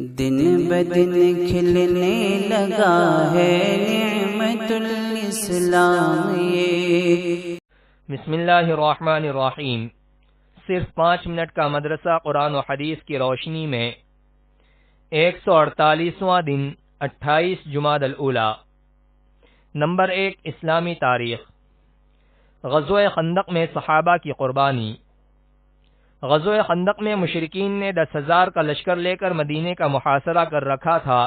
دن بدن کھلنے لگا ہے نعمت الاسلام یہ۔ بسم اللہ الرحمن الرحیم۔ صرف 5 منٹ کا مدرسہ قرآن و حدیث کی روشنی میں 148واں دن 28 جمادی الاولیٰ۔ نمبر 1، اسلامی تاریخ۔ غزوہ خندق میں صحابہ کی قربانی۔ غزوہ خندق میں مشرکین نے 10,000 کا لشکر لے کر مدینے کا محاصرہ کر رکھا تھا۔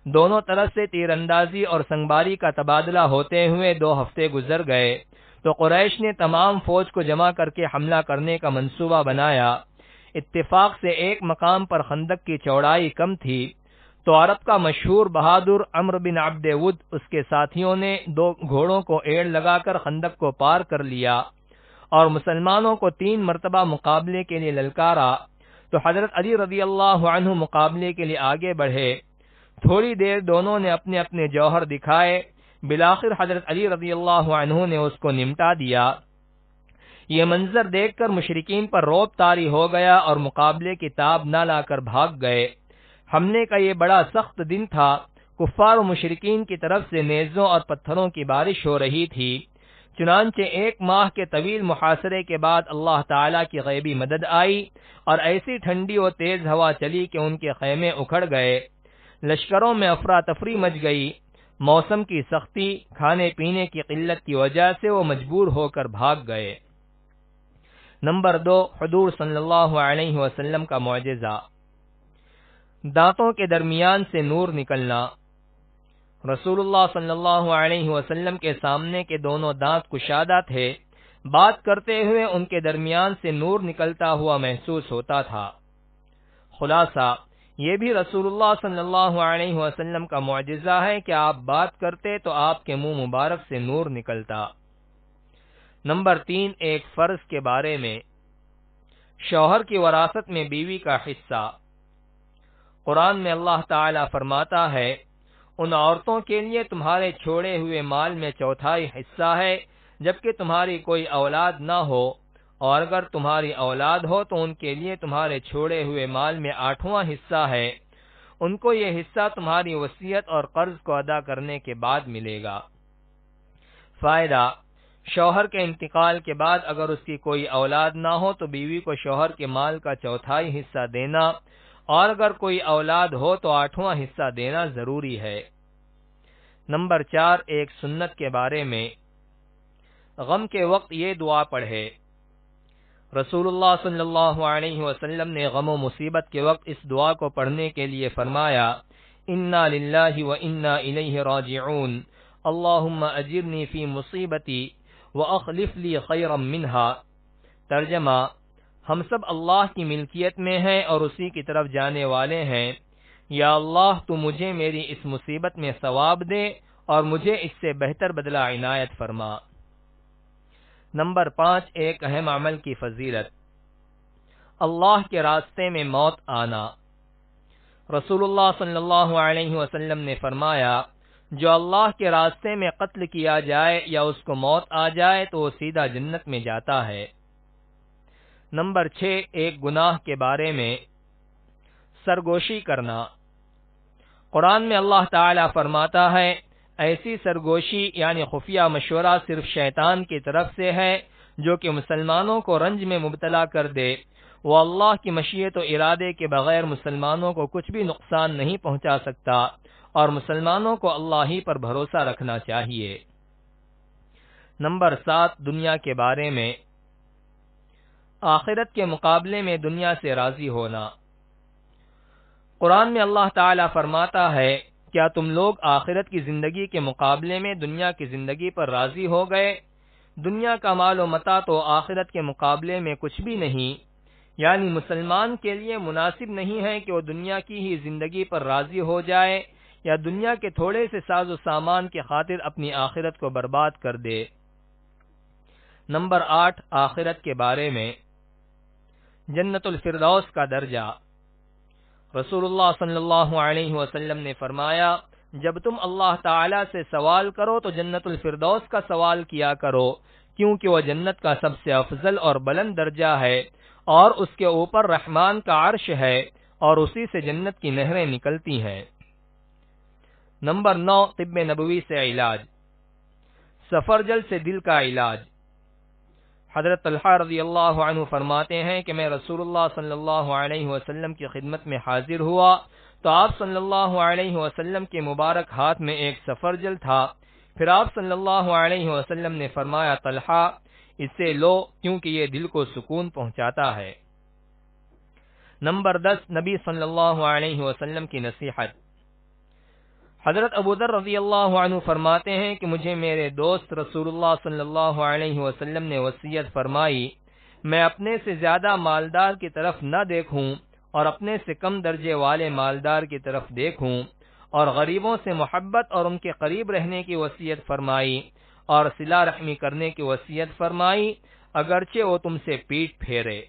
دونوں طرف سے تیر اندازی اور سنگباری کا تبادلہ ہوتے ہوئے 2 ہفتے گزر گئے تو قریش نے تمام فوج کو جمع کر کے حملہ کرنے کا منصوبہ بنایا۔ اتفاق سے ایک مقام پر خندق کی چوڑائی کم تھی تو عرب کا مشہور بہادر عمرو بن عبد ود اس کے ساتھیوں نے 2 گھوڑوں کو ایڑ لگا کر خندق کو پار کر لیا اور مسلمانوں کو 3 مرتبہ مقابلے کے لیے للکارا تو حضرت علی رضی اللہ عنہ مقابلے کے لیے آگے بڑھے۔ تھوڑی دیر دونوں نے اپنے اپنے جوہر دکھائے، بالآخر حضرت علی رضی اللہ عنہ نے اس کو نمٹا دیا۔ یہ منظر دیکھ کر مشرکین پر رعب طاری ہو گیا اور مقابلے کی تاب نہ لا کر بھاگ گئے۔ حملے کا یہ بڑا سخت دن تھا۔ کفار و مشرکین کی طرف سے نیزوں اور پتھروں کی بارش ہو رہی تھی۔ چنانچہ 1 ماہ کے طویل محاصرے کے بعد اللہ تعالیٰ کی غیبی مدد آئی اور ایسی ٹھنڈی و تیز ہوا چلی کہ ان کے خیمے اکھڑ گئے۔ لشکروں میں افراتفری مچ گئی۔ موسم کی سختی، کھانے پینے کی قلت کی وجہ سے وہ مجبور ہو کر بھاگ گئے۔ نمبر 2، حضور صلی اللہ علیہ وسلم کا معجزہ۔ دانتوں کے درمیان سے نور نکلنا۔ رسول اللہ صلی اللہ علیہ وسلم کے سامنے کے دونوں دانت کشادہ تھے۔ بات کرتے ہوئے ان کے درمیان سے نور نکلتا ہوا محسوس ہوتا تھا۔ خلاصہ یہ بھی رسول اللہ صلی اللہ علیہ وسلم کا معجزہ ہے کہ آپ بات کرتے تو آپ کے منہ مبارک سے نور نکلتا۔ نمبر 3، ایک فرض کے بارے میں۔ شوہر کی وراثت میں بیوی کا حصہ۔ قرآن میں اللہ تعالیٰ فرماتا ہے، ان عورتوں کے لیے تمہارے چھوڑے ہوئے مال میں 1/4 حصہ ہے جبکہ تمہاری کوئی اولاد نہ ہو، اور اگر تمہاری اولاد ہو تو ان کے لیے تمہارے چھوڑے ہوئے مال میں 8واں حصہ ہے۔ ان کو یہ حصہ تمہاری وصیت اور قرض کو ادا کرنے کے بعد ملے گا۔ فائدہ: شوہر کے انتقال کے بعد اگر اس کی کوئی اولاد نہ ہو تو بیوی کو شوہر کے مال کا 1/4 حصہ دینا، اور اگر کوئی اولاد ہو تو 8واں حصہ دینا ضروری ہے۔ نمبر 4، ایک سنت کے بارے میں۔ غم کے وقت یہ دعا پڑھے۔ رسول اللہ صلی اللہ علیہ وسلم نے غم و مصیبت کے وقت اس دعا کو پڑھنے کے لیے فرمایا، انا للہ و انا الیہ راجعون، اللہم اجرنی فی مصیبتی واخلف لی خیرا منہا۔ ترجمہ: ہم سب اللہ کی ملکیت میں ہیں اور اسی کی طرف جانے والے ہیں۔ یا اللہ تو مجھے میری اس مصیبت میں ثواب دے اور مجھے اس سے بہتر بدلہ عنایت فرما۔ نمبر 5، ایک اہم عمل کی فضیلت۔ اللہ کے راستے میں موت آنا۔ رسول اللہ صلی اللہ علیہ وسلم نے فرمایا، جو اللہ کے راستے میں قتل کیا جائے یا اس کو موت آ جائے تو وہ سیدھا جنت میں جاتا ہے۔ نمبر 6، ایک گناہ کے بارے میں۔ سرگوشی کرنا۔ قرآن میں اللہ تعالیٰ فرماتا ہے، ایسی سرگوشی یعنی خفیہ مشورہ صرف شیطان کی طرف سے ہے جو کہ مسلمانوں کو رنج میں مبتلا کر دے۔ وہ اللہ کی مشیت و ارادے کے بغیر مسلمانوں کو کچھ بھی نقصان نہیں پہنچا سکتا اور مسلمانوں کو اللہ ہی پر بھروسہ رکھنا چاہیے۔ نمبر 7، دنیا کے بارے میں۔ آخرت کے مقابلے میں دنیا سے راضی ہونا۔ قرآن میں اللہ تعالیٰ فرماتا ہے، کیا تم لوگ آخرت کی زندگی کے مقابلے میں دنیا کی زندگی پر راضی ہو گئے؟ دنیا کا مال و متاع تو آخرت کے مقابلے میں کچھ بھی نہیں، یعنی مسلمان کے لیے مناسب نہیں ہے کہ وہ دنیا کی ہی زندگی پر راضی ہو جائے یا دنیا کے تھوڑے سے ساز و سامان کی خاطر اپنی آخرت کو برباد کر دے۔ نمبر 8، آخرت کے بارے میں۔ جنت الفردوس کا درجہ۔ رسول اللہ صلی اللہ علیہ وسلم نے فرمایا، جب تم اللہ تعالی سے سوال کرو تو جنت الفردوس کا سوال کیا کرو، کیونکہ وہ جنت کا سب سے افضل اور بلند درجہ ہے اور اس کے اوپر رحمان کا عرش ہے اور اسی سے جنت کی نہریں نکلتی ہیں۔ نمبر 9، طب نبوی سے علاج۔ سفرجل سے دل کا علاج۔ حضرت طلحہ رضی اللہ عنہ فرماتے ہیں کہ میں رسول اللہ صلی اللہ علیہ وسلم کی خدمت میں حاضر ہوا تو آپ صلی اللہ علیہ وسلم کے مبارک ہاتھ میں ایک سفرجل تھا۔ پھر آپ صلی اللہ علیہ وسلم نے فرمایا، طلحہ اسے لو کیونکہ یہ دل کو سکون پہنچاتا ہے۔ نمبر 10، نبی صلی اللہ علیہ وسلم کی نصیحت۔ حضرت ابو ذر رضی اللہ عنہ فرماتے ہیں کہ مجھے میرے دوست رسول اللہ صلی اللہ علیہ وسلم نے وصیت فرمائی، میں اپنے سے زیادہ مالدار کی طرف نہ دیکھوں اور اپنے سے کم درجے والے مالدار کی طرف دیکھوں، اور غریبوں سے محبت اور ان کے قریب رہنے کی وصیت فرمائی، اور صلہ رحمی کرنے کی وصیت فرمائی، اگرچہ وہ تم سے پیٹھ پھیرے۔